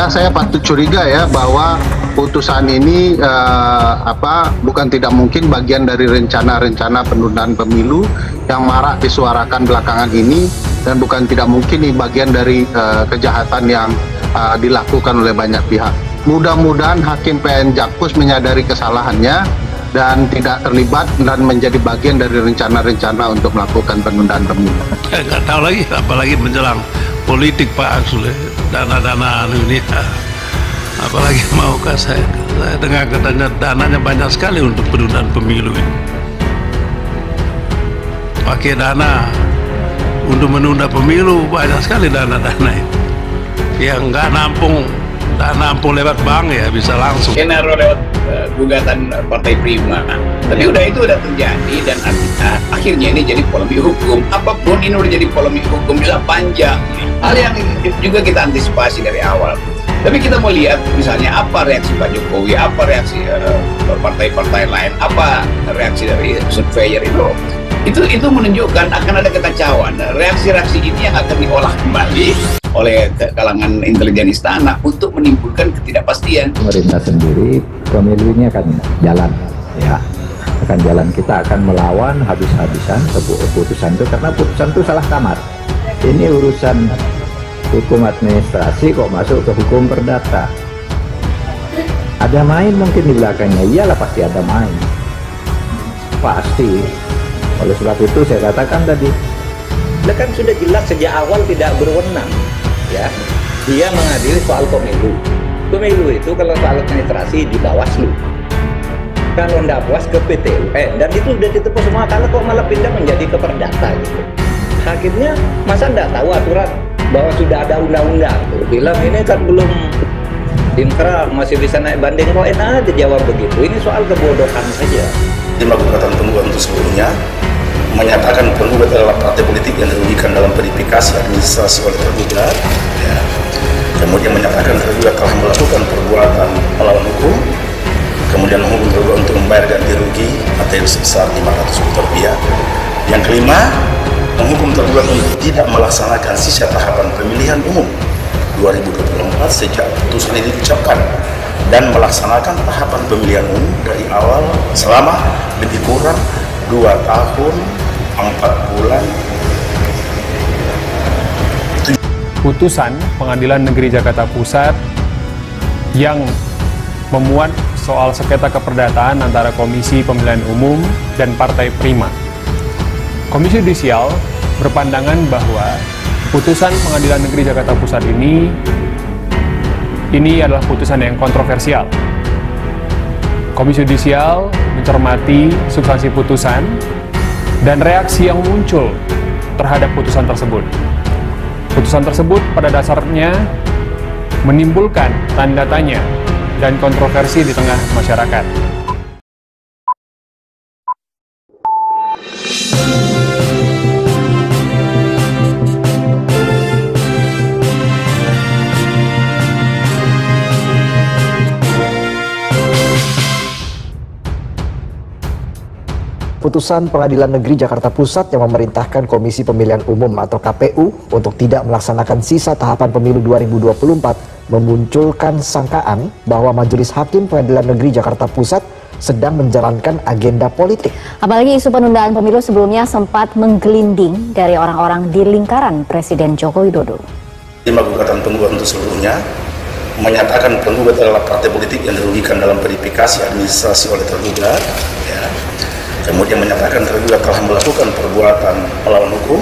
saya patut curiga ya bahwa putusan ini bukan tidak mungkin bagian dari rencana-rencana penundaan pemilu yang marak disuarakan belakangan ini, dan bukan tidak mungkin ini bagian dari kejahatan yang dilakukan oleh banyak pihak. Mudah-mudahan Hakim PN Jakpus menyadari kesalahannya dan tidak terlibat dan menjadi bagian dari rencana-rencana untuk melakukan penundaan pemilu. Nggak tahu lagi, apalagi menjelang politik Pak Arsul, dana-dana ini, apalagi maukah saya dengar katanya dananya banyak sekali untuk penundaan pemilu ini. Pakai dana untuk menunda pemilu banyak sekali dana-dana itu yang nggak nampung lewat bank ya bisa langsung. Naruh lewat gugatan Partai Prima. Tapi itu udah terjadi dan akhirnya ini jadi polemik hukum. Apapun ini udah jadi polemik hukum bisa panjang. Hal yang juga kita antisipasi dari awal. Tapi kita mau lihat misalnya apa reaksi Pak Jokowi, apa reaksi partai-partai lain, apa reaksi dari surveyor itu menunjukkan akan ada kekacauan. Reaksi-reaksi ini yang akan diolah kembali oleh kalangan intelijen istana untuk menimbulkan ketidakpastian. Pemerintah sendiri pemilu ini akan jalan, ya, akan jalan. Kita akan melawan habis-habisan keputusan itu karena putusan itu salah kamar. Ini urusan hukum administrasi kok masuk ke hukum perdata. Ada main mungkin di belakangnya, iyalah pasti ada main, pasti. Oleh sebab itu saya katakan tadi, kan sudah jelas sejak awal tidak berwenang, ya. Dia mengadili soal pemilu. Pemilu itu kalau soal administrasi di Bawaslu. Kalau tidak puas ke PT UN, dan itu sudah ditepus semua, kalau kok malah pindah menjadi ke perdata gitu. Hakimnya masa tidak tahu aturan bahwa sudah ada undang-undang? Bilang ini kan belum inkrah, masih bisa naik banding, kok enak aja jawab begitu. Ini soal kebodohan saja. Lima gugatan penggugat untuk seluruhnya menyatakan penggugat adalah partai politik yang dirugikan dalam verifikasi administrasi oleh tergugat, ya. Kemudian menyatakan tergugat telah melakukan perbuatan melawan hukum, kemudian menghukum tergugat untuk membayar ganti rugi materi sebesar 500 juta rupiah. Yang kelima, menghukum tergugat untuk tidak melaksanakan sisa tahapan pemilihan umum 2024 sejak putusan ini diucapkan dan melaksanakan tahapan pemilihan umum dari awal selama lebih kurang 2 tahun 4 bulan. Putusan Pengadilan Negeri Jakarta Pusat yang memuat soal sengketa keperdataan antara Komisi Pemilihan Umum dan Partai Prima. Komisi Yudisial berpandangan bahwa putusan Pengadilan Negeri Jakarta Pusat ini adalah putusan yang kontroversial. Komisi Yudisial mencermati substansi putusan dan reaksi yang muncul terhadap putusan tersebut. Putusan tersebut pada dasarnya menimbulkan tanda tanya dan kontroversi di tengah masyarakat. Putusan Pengadilan Negeri Jakarta Pusat yang memerintahkan Komisi Pemilihan Umum atau KPU untuk tidak melaksanakan sisa tahapan pemilu 2024 memunculkan sangkaan bahwa Majelis Hakim Pengadilan Negeri Jakarta Pusat sedang menjalankan agenda politik. Apalagi isu penundaan pemilu sebelumnya sempat menggelinding dari orang-orang di lingkaran Presiden Joko Widodo. 5 gugatan penggugat untuk seluruhnya menyatakan penggugat adalah partai politik yang dirugikan dalam verifikasi administrasi oleh tergugat, ya. Kemudian menyatakan tergugat telah melakukan perbuatan melawan hukum,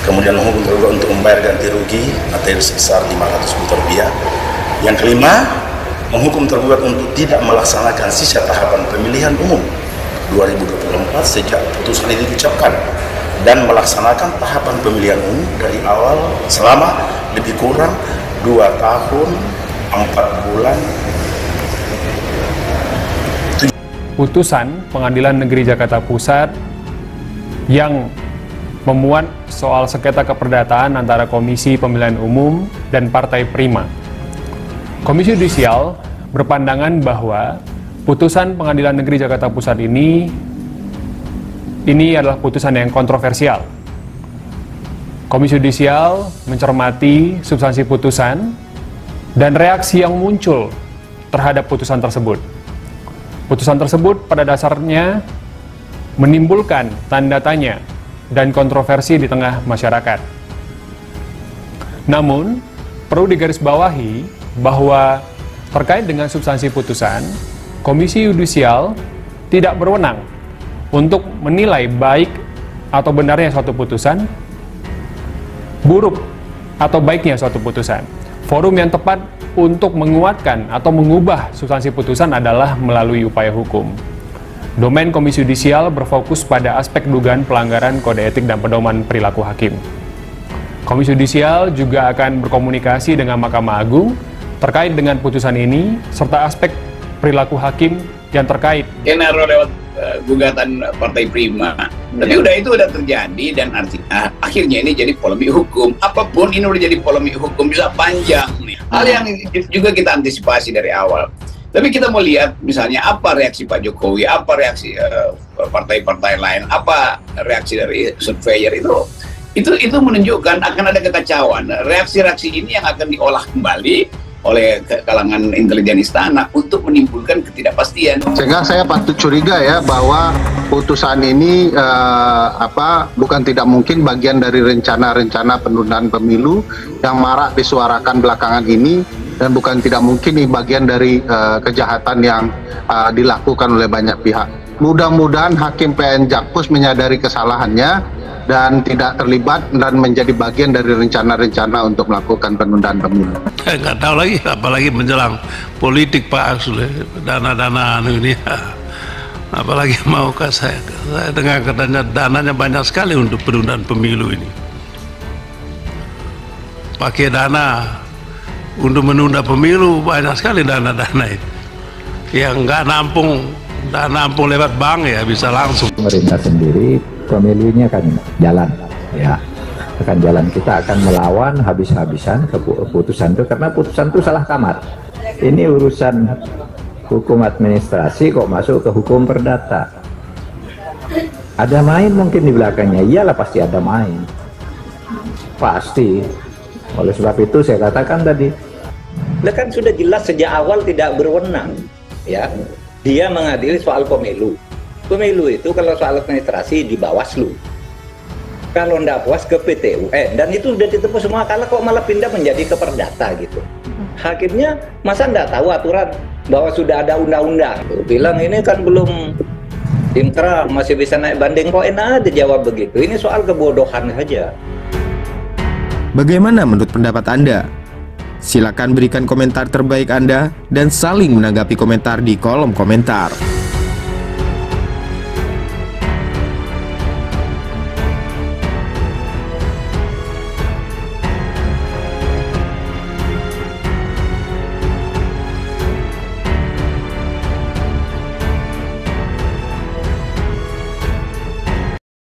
kemudian menghukum tergugat untuk membayar ganti rugi materi sebesar 500 juta rupiah. Yang kelima, menghukum tergugat untuk tidak melaksanakan sisa tahapan pemilihan umum 2024 sejak putusan ini diucapkan dan melaksanakan tahapan pemilihan umum dari awal selama lebih kurang 2 tahun 4 bulan. Putusan Pengadilan Negeri Jakarta Pusat yang memuat soal sengketa keperdataan antara Komisi Pemilihan Umum dan Partai Prima. Komisi Yudisial berpandangan bahwa putusan Pengadilan Negeri Jakarta Pusat ini adalah putusan yang kontroversial. Komisi Yudisial mencermati substansi putusan dan reaksi yang muncul terhadap putusan tersebut. Putusan tersebut pada dasarnya menimbulkan tanda tanya dan kontroversi di tengah masyarakat. Namun, perlu digarisbawahi bahwa terkait dengan substansi putusan, Komisi Yudisial tidak berwenang untuk menilai baik atau benarnya suatu putusan, buruk atau baiknya suatu putusan. Forum yang tepat untuk menguatkan atau mengubah substansi putusan adalah melalui upaya hukum. Domain Komisi Yudisial berfokus pada aspek dugaan pelanggaran kode etik dan pedoman perilaku hakim. Komisi Yudisial juga akan berkomunikasi dengan Mahkamah Agung terkait dengan putusan ini, serta aspek perilaku hakim yang terkait. Kenaro lewat gugatan Partai Prima. Tapi itu udah terjadi dan artinya akhirnya ini jadi polemik hukum. Apapun ini udah jadi polemik hukum, bisa panjang nih. Hal yang juga kita antisipasi dari awal. Tapi kita mau lihat misalnya apa reaksi Pak Jokowi, apa reaksi partai-partai lain, apa reaksi dari surveyor itu menunjukkan akan ada kekacauan. Reaksi-reaksi ini yang akan diolah kembali oleh kalangan intelijen istana untuk menimbulkan ketidakpastian. Sehingga saya patut curiga ya bahwa putusan ini bukan tidak mungkin bagian dari rencana-rencana penundaan pemilu yang marak disuarakan belakangan ini, dan bukan tidak mungkin ini bagian dari kejahatan yang dilakukan oleh banyak pihak. Mudah-mudahan Hakim PN Jakpus menyadari kesalahannya dan tidak terlibat dan menjadi bagian dari rencana-rencana untuk melakukan penundaan pemilu. Nggak tahu lagi, apalagi menjelang politik Pak Arsul, dana-dana ini, apalagi maukah saya dengar katanya dananya banyak sekali untuk penundaan pemilu ini. Pakai dana untuk menunda pemilu banyak sekali dana-dana itu, yang nggak nampung lewat bank ya bisa langsung. Pemerintah sendiri pemilu ini akan jalan, ya, akan jalan. Kita akan melawan habis-habisan keputusan itu karena putusan itu salah kamar. Ini urusan hukum administrasi kok masuk ke hukum perdata. Ada main mungkin di belakangnya, iyalah pasti ada main, pasti. Oleh sebab itu saya katakan tadi, kan sudah jelas sejak awal tidak berwenang, ya. Dia mengadili soal pemilu. Pemilu itu kalau soal administrasi di Bawaslu. Kalau ndak puas ke PT UN, dan itu sudah ditempuh semua, kalau kok malah pindah menjadi ke perdata gitu. Hakimnya masa ndak tahu aturan bahwa sudah ada undang-undang. Bilang ini kan belum inkrah, masih bisa naik banding, kok enak aja jawab begitu. Ini soal kebodohan saja. Bagaimana menurut pendapat Anda? Silakan berikan komentar terbaik Anda dan saling menanggapi komentar di kolom komentar.